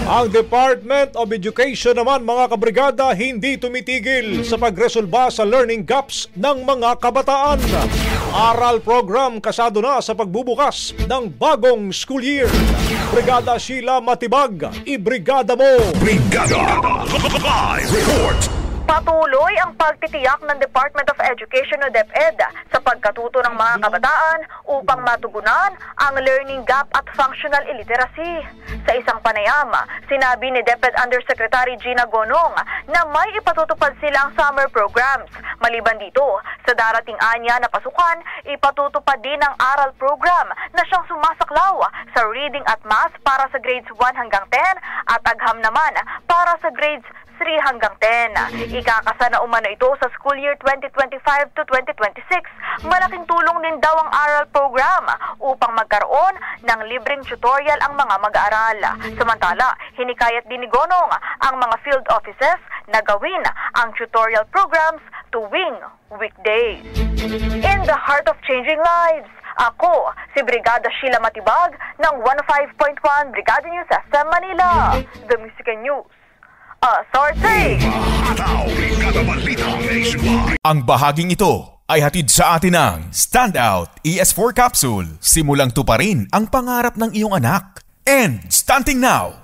Ang Department of Education naman mga kabrigada hindi tumitigil sa pagresolba sa learning gaps ng mga kabataan. Aral program kasado na sa pagbubukas ng bagong school year. Brigada Sheila Matibag, ibrigada mo! Brigada Live Report! Patuloy ang pagtitiyak ng Department of Education o DepEd sa pagkatuto ng mga kabataan upang matugunan ang learning gap at functional illiteracy. Sa isang panayam, sinabi ni DepEd Undersecretary Gina Gonong na may ipatutupad silang summer programs. Maliban dito, sa darating anya na pasukan, ipatutupad din ang aral program na siyang sumasaklaw sa reading at math para sa grades 1 hanggang 10 at agham naman para sa grades 3 hanggang 10. Ikakasa na umano ito sa school year 2025 to 2026. Malaking tulong din daw ang aral program upang magkaroon ng libreng tutorial ang mga mag-aaral. Samantala, hinikayat din ni Gonong ang mga field offices na gawin ang tutorial programs tuwing weekdays. In the heart of changing lives, ako, si Brigada Sheila Matibag ng 105.1 Brigada News FM Manila, The Music and News. Ang bahaging ito ay hatid sa atin ng Standout ES4 Capsule. Simulang tuparin ang pangarap ng iyong anak. And stunting now!